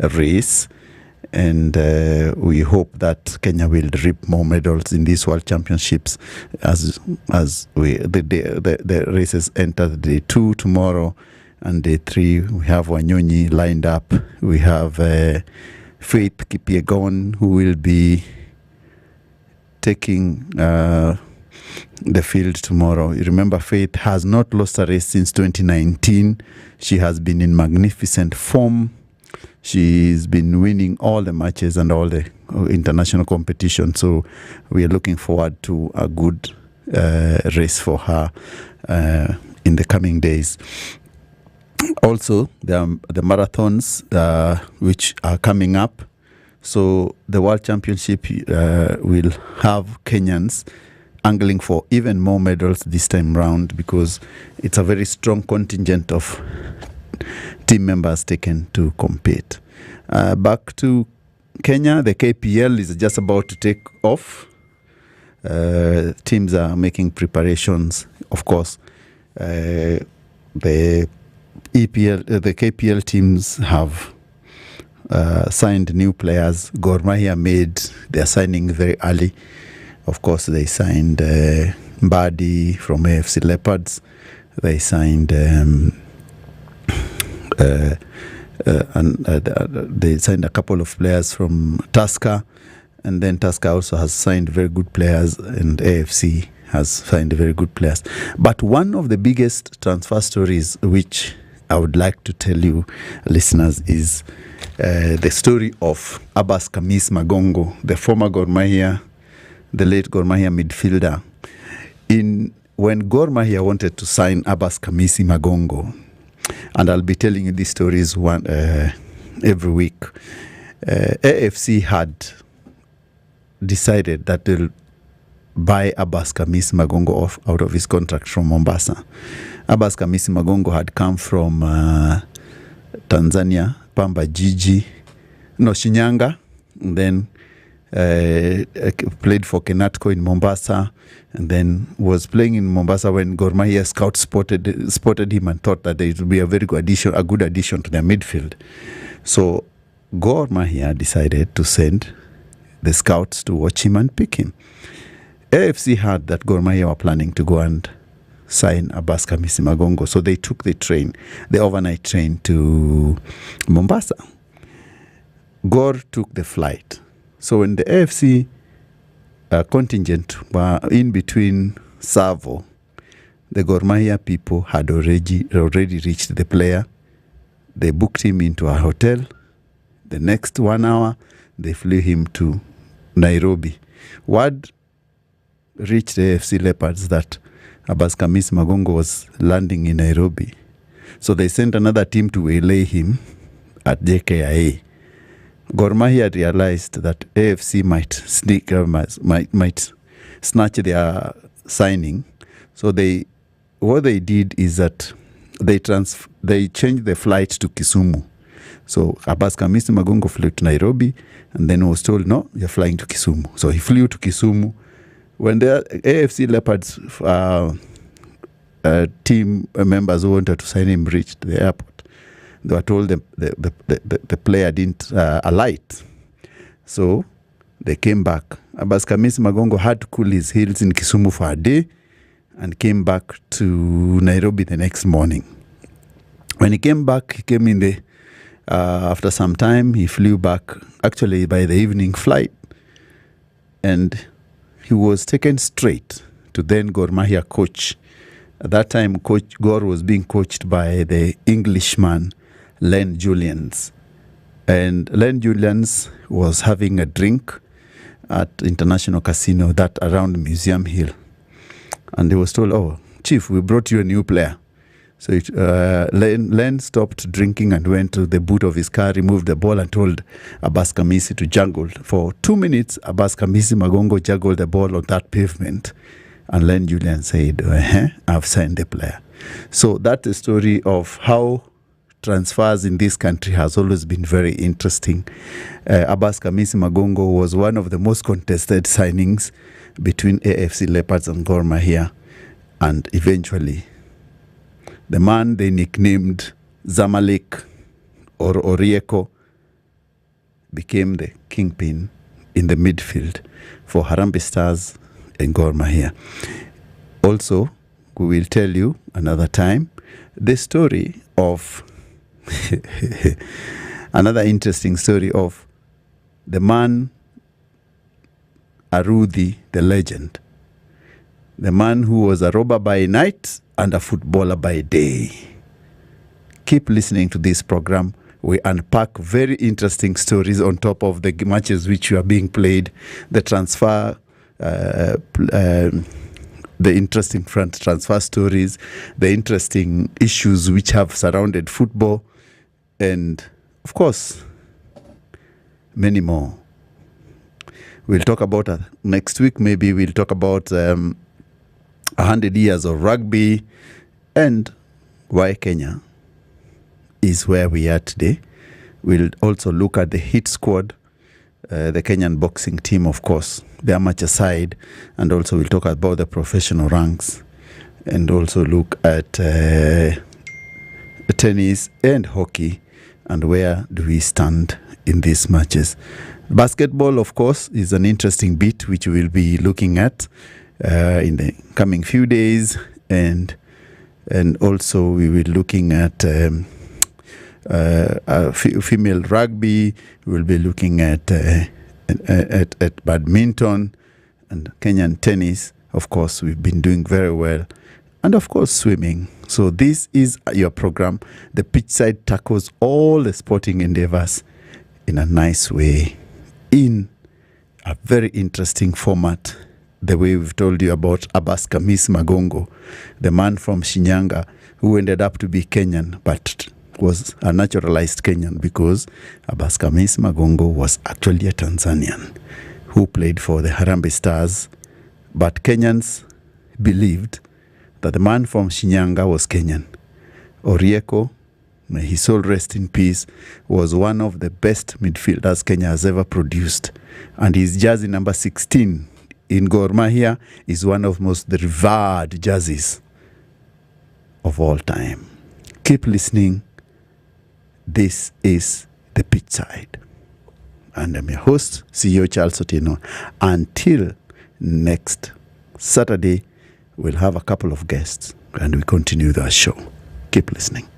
race. And we hope that Kenya will reap more medals in these World Championships as the races enter day 2 tomorrow, and day 3 we have Wanyonyi lined up. We have Faith Kipyegon, who will be taking the field tomorrow. You remember, Faith has not lost a race since 2019. She has been in magnificent form. She's been winning all the matches and all the international competition. So we are looking forward to a good race for her in the coming days. Also, the marathons which are coming up. So the World Championship will have Kenyans angling for even more medals this time round, because it's a very strong contingent of team members taken to compete. Back to Kenya, the KPL is just about to take off. Teams are making preparations. Of course, the KPL teams have signed new players. Gor Mahia made their signing very early. Of course, they signed Mbadi from AFC Leopards. They signed they signed a couple of players from Tusker, and then Tusker also has signed very good players, and AFC has signed very good players. But one of the biggest transfer stories which I would like to tell you, listeners, is the story of Abbas Kamis Magongo, the former Gor Mahia, the late Gor Mahia midfielder. When Gor Mahia wanted to sign Abbas Kamisi Magongo, and I'll be telling you these stories every week, AFC had decided that they'll buy Abbas Kamisi Magongo out of his contract from Mombasa. Abbas Kamisi Magongo had come from Tanzania, Shinyanga, and then played for Kenatco in Mombasa, and then was playing in Mombasa when Gor Mahia scouts spotted him and thought that it would be a very good addition to their midfield. So Gor Mahia decided to send the scouts to watch him and pick him. AFC heard that Gor Mahia were planning to go and sign Abbas Kamisi Magongo, so they took the overnight train to Mombasa. Gor took the flight. So when the AFC contingent were in between Savo, the Gor Mahia people had already reached the player. They booked him into a hotel. The next 1 hour, they flew him to Nairobi. Word reached the AFC Leopards that Abbas Kamis Magongo was landing in Nairobi. So they sent another team to waylay him at JKIA. Gor Mahia realized that AFC might snatch their signing. So what they did is that they changed the flight to Kisumu. So Abbas Kamisi Magongo flew to Nairobi and then was told, no, you're flying to Kisumu. So he flew to Kisumu. When the AFC Leopards team members who wanted to sign him reached the airport, they were told the player didn't alight. So they came back. Abbas Kamisi Magongo had to cool his heels in Kisumu for a day and came back to Nairobi the next morning. When he came back, he came in after some time, he flew back, actually by the evening flight, and he was taken straight to then Gor Mahia coach. At that time, Coach Gor was being coached by the Englishman, Len Julians. And Len Julians was having a drink at International Casino that around Museum Hill. And he was told, oh, Chief, we brought you a new player. So Len stopped drinking and went to the boot of his car, removed the ball and told Abbas Kamisi to juggle. For 2 minutes, Abbas Kamisi Magongo juggled the ball on that pavement. And Len Julian said, I've signed the player. So that's the story of how transfers in this country has always been very interesting. Abbas Kamisi Magongo was one of the most contested signings between AFC Leopards and Gor Mahia. And eventually, the man they nicknamed Zamalek or Orieko became the kingpin in the midfield for Harambee Stars and Gor Mahia. Also, we will tell you another time the story of another interesting story of the man Arudhi, the legend. The man who was a robber by night and a footballer by day. Keep listening to this program. We unpack very interesting stories on top of the matches which are being played, the transfer, the interesting transfer stories, the interesting issues which have surrounded football, and of course, many more. We'll talk about next week. Maybe we'll talk about 100 years of rugby and why Kenya is where we are today. We'll also look at the hit squad, the Kenyan boxing team, of course, the amateur side, and also we'll talk about the professional ranks, and also look at tennis and hockey, and where do we stand in these matches. Basketball, of course, is an interesting bit which we will be looking at in the coming few days, and also we will be looking at female rugby. We will be looking at badminton and Kenyan tennis. Of course, we've been doing very well, and of course swimming. So this is your program. The pitch side tackles all the sporting endeavors in a nice way, in a very interesting format, the way we've told you about Abbas Kamis Magongo, the man from Shinyanga who ended up to be Kenyan but was a naturalized Kenyan because Abbas Kamis Magongo was actually a Tanzanian who played for the Harambee Stars, but Kenyans believed that the man from Shinyanga was Kenyan. Orieko, may his soul rest in peace, was one of the best midfielders Kenya has ever produced. And his jersey number 16 in Gor Mahia is one of most revered jerseys of all time. Keep listening. This is The Pitch Side. And I'm your host, CEO Charles Otieno. Until next Saturday, we'll have a couple of guests and we continue the show. Keep listening.